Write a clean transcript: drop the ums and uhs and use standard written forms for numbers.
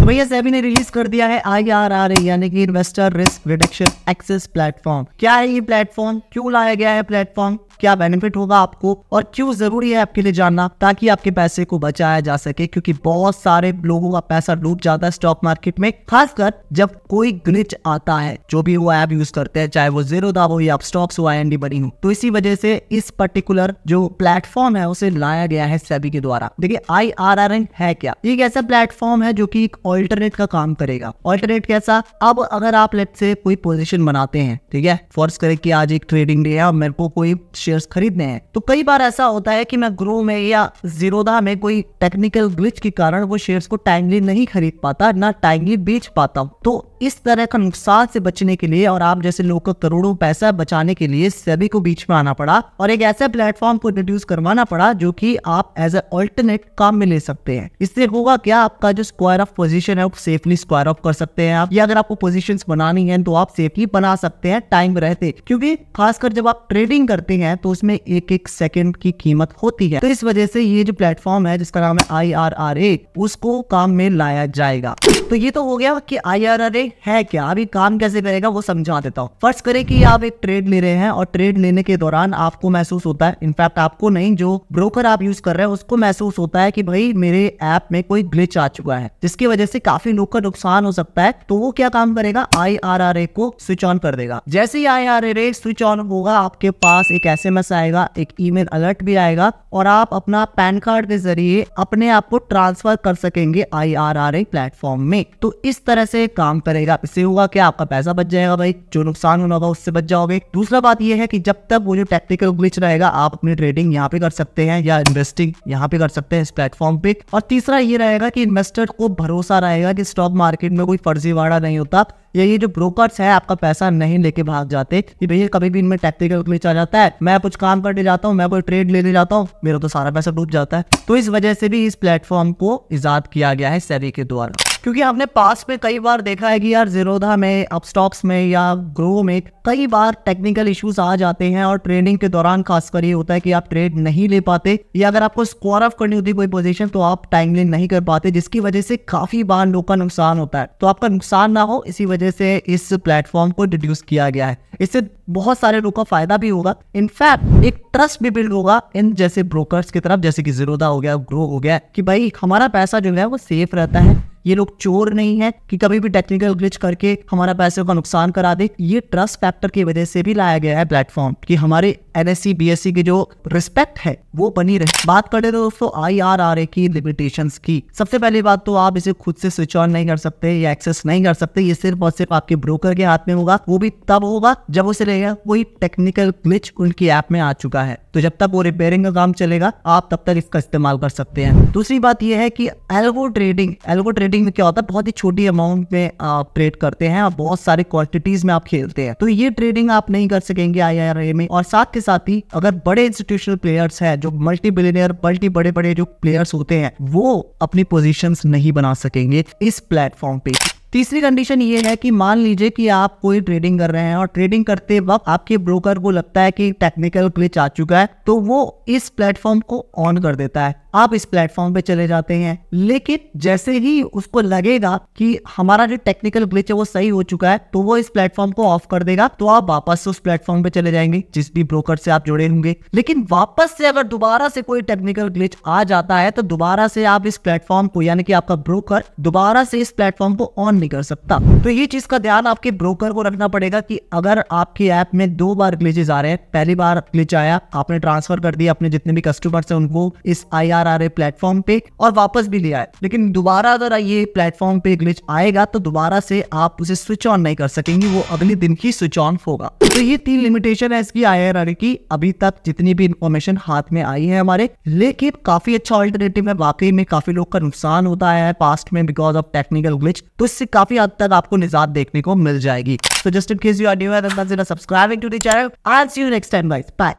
तो भैया सेबी ने रिलीज कर दिया है IRRA यानी कि investor risk reduction access platform. क्या है ये प्लेटफॉर्म, क्यों लाया गया है प्लेटफॉर्म, क्या बेनिफिट होगा आपको और क्यों जरूरी है आपके लिए जानना, ताकि आपके पैसे को बचाया जा सके। क्योंकि बहुत सारे लोगों का पैसा डूब जाता है स्टॉक मार्केट में, खासकर जब कोई ग्लिच आता है, जो भी वो ऐप यूज करते हैं, चाहे वो ज़ीरोधा हो या अपस्टॉक्स हो, IND बनी हो। तो इसी वजह से इस पर्टिकुलर जो प्लेटफॉर्म है उसे लाया गया है सेबी के द्वारा। देखिए IRRA है क्या, एक ऐसा प्लेटफॉर्म है जो कि एक ऑल्टरनेट का काम करेगा। ऑल्टरनेट कैसा, अब अगर आप लेट्स से कोई पोजीशन बनाते हैं, ठीक है, फर्ज करें कि आज एक ट्रेडिंग डे है और मेरे को कोई शेयर्स खरीदने हैं, तो कई बार ऐसा होता है कि मैं ग्रो में या ज़ीरोधा में कोई टेक्निकल ग्लिच के कारण वो शेयर्स को टाइमली नहीं खरीद पाता, ना टाइमली बेच पाता हूं। तो इस तरह का नुकसान से बचने के लिए और आप जैसे लोगों का करोड़ों पैसा बचाने के लिए सेबी को बीच में आना पड़ा और एक ऐसा प्लेटफॉर्म को इंट्रोड्यूस करवाना पड़ा जो कि आप एज ए ऑल्टरनेट काम में ले सकते हैं। इससे होगा क्या, आपका जो स्क्वायर ऑफ पोजीशन है वो सेफली स्क्वायर ऑफ कर सकते हैं आप, या अगर आपको पोजीशंस बनानी है तो आप सेफली बना सकते हैं टाइम रहते। क्योंकि खासकर जब आप ट्रेडिंग करते हैं तो उसमें एक एक सेकंड की कीमत होती है। तो इस वजह से ये जो प्लेटफॉर्म है जिसका नाम है IRRA, उसको काम में लाया जाएगा। तो ये तो हो गया कि IRRA है क्या, अभी काम कैसे करेगा वो समझा देता हूँ। फर्ज करें कि आप एक ट्रेड ले रहे हैं और ट्रेड लेने के दौरान आपको महसूस होता है, इनफैक्ट आपको नहीं, जो ब्रोकर आप यूज कर रहे हैं उसको महसूस होता है कि भाई मेरे ऐप में कोई ग्लिच आ चुका है, जिसकी वजह से काफी लोग का नुकसान हो सकता है। तो वो क्या काम करेगा, IRRA को स्विच ऑन कर देगा। जैसे ही IRRA स्विच ऑन होगा, आपके पास एक SMS आएगा, एक ईमेल अलर्ट भी आएगा और आप अपना पैन कार्ड के जरिए अपने आप को ट्रांसफर कर सकेंगे IRRA प्लेटफॉर्म में। तो इस तरह से काम करेगा। इससे होगा कि आपका पैसा बच जाएगा, भाई जो नुकसान होना होगा उससे बच जाओगे। दूसरा बात यह है कि जब तक वो जो टेक्निकल ग्लिच रहेगा, आप अपनी ट्रेडिंग यहाँ पे कर सकते हैं या इन्वेस्टिंग यहाँ पे कर सकते हैं इस प्लेटफॉर्म पे। और तीसरा ये रहेगा कि इन्वेस्टर को भरोसा रहेगा कि स्टॉक मार्केट में कोई फर्जीवाड़ा नहीं होता, ये जो ब्रोकर्स है आपका पैसा नहीं लेके भाग जाते कि भैया कभी भी इनमें टेक्निकल ग्लिच आ जाता है, मैं कुछ काम करने जाता हूँ, मैं कोई ट्रेड लेने जाता हूँ, मेरा तो सारा पैसा डूब जाता है। तो इस वजह से भी इस प्लेटफॉर्म को इजाद किया गया है सेबी के द्वारा। क्योंकि आपने पास में कई बार देखा है कि यार ज़ीरोधा में, अपस्टॉक्स में या ग्रो में कई बार टेक्निकल इश्यूज आ जाते हैं और ट्रेडिंग के दौरान खासकर ये होता है कि आप ट्रेड नहीं ले पाते, या अगर आपको स्क्वायर ऑफ करनी होती है कोई पोजीशन तो आप टाइमली नहीं कर पाते, जिसकी वजह से काफी बार लोग का नुकसान होता है। तो आपका नुकसान ना हो, इसी वजह से इस प्लेटफॉर्म को इंट्रोड्यूस किया गया है। इससे बहुत सारे लोगों का फायदा भी होगा, इनफैक्ट एक ट्रस्ट भी बिल्ड होगा इन जैसे ब्रोकर्स की तरफ, जैसे कि ज़ीरोधा हो गया, ग्रो हो गया, कि भाई हमारा पैसा जो है वो सेफ रहता है, ये लोग चोर नहीं है कि कभी भी टेक्निकल ग्लिच करके हमारा पैसे का नुकसान करा दे। ये ट्रस्ट फैक्टर की वजह से भी लाया गया है प्लेटफॉर्म कि हमारे NSE BSE की जो रिस्पेक्ट है वो बनी रहे। बात करते तो दोस्तों IRRA की लिमिटेशंस की। सबसे पहली बात तो आप इसे खुद से स्विच ऑन नहीं कर सकते या एक्सेस नहीं कर सकते, ये सिर्फ और सिर्फ आपके ब्रोकर के हाथ में होगा। वो भी तब होगा जब उसे लगेगा कोई टेक्निकल ग्लिच उनकी ऐप में आ चुका है, तो जब तक वो रिपेयरिंग का काम चलेगा आप तब तक इसका इस्तेमाल कर सकते हैं। दूसरी बात यह है कि एल्गो ट्रेडिंग में क्या होता है, बहुत ही छोटी अमाउंट में आप ट्रेड करते हैं और बहुत सारी क्वांटिटीज में आप खेलते हैं, तो ये ट्रेडिंग आप नहीं कर सकेंगे IRRA में। और साथ के साथ ही अगर बड़े इंस्टीट्यूशनल प्लेयर्स हैं, जो मल्टी बिलियनियर, बड़े जो प्लेयर्स होते हैं, वो अपनी पोजीशंस नहीं बना सकेंगे इस प्लेटफॉर्म पे। तीसरी कंडीशन ये है कि मान लीजिए कि आप कोई ट्रेडिंग कर रहे हैं और ट्रेडिंग करते वक्त आपके ब्रोकर को लगता है कि टेक्निकल ग्लिच आ चुका है, तो वो इस प्लेटफॉर्म को ऑन कर देता है। आप इस प्लेटफॉर्म पे चले जाते हैं, लेकिन जैसे ही उसको लगेगा कि हमारा जो टेक्निकल ग्लिच है वो सही हो चुका है, तो वो इस प्लेटफॉर्म को ऑफ कर देगा। तो आप वापस उस प्लेटफॉर्म पे चले जाएंगे जिस भी ब्रोकर से आप जुड़े होंगे। लेकिन वापस से अगर दोबारा से कोई टेक्निकल ग्लिच आ जाता है तो दोबारा से आप इस प्लेटफॉर्म को, यानी कि आपका ब्रोकर दोबारा से इस प्लेटफॉर्म को ऑन नहीं कर सकता। तो ये चीज का ध्यान आपके ब्रोकर को रखना पड़ेगा कि अगर आपकी ऐप में 2 बार ग्लिचेस आ रहे हैं, पहली बार ग्लिच आया, आपने ट्रांसफर कर दिया अपने जितने भी कस्टमर्स हैं उनको इस IRRA प्लेटफॉर्म पे और वापस भी लिया है, लेकिन दोबारा अगर ये प्लेटफॉर्म पे ग्लिच आएगा तो दोबारा से आप उसे स्विच ऑन नहीं कर सकेंगे, वो अगले दिन ही स्विच ऑन होगा। तो ये 3 लिमिटेशन है इसकी IRRA की। अभी तक जितनी भी इंफॉर्मेशन हाथ में आई है हमारे, लेकिन काफी अच्छा ऑल्टरनेटिव है। वाकई में काफी लोग का नुकसान होता है पास्ट में बिकॉज ऑफ टेक्निकल ग्लिच, तो इससे काफी हद तक आपको निजात देखने को मिल जाएगी। So just in case you are new and consider subscribing to the channel. I'll see you next time guys. Bye.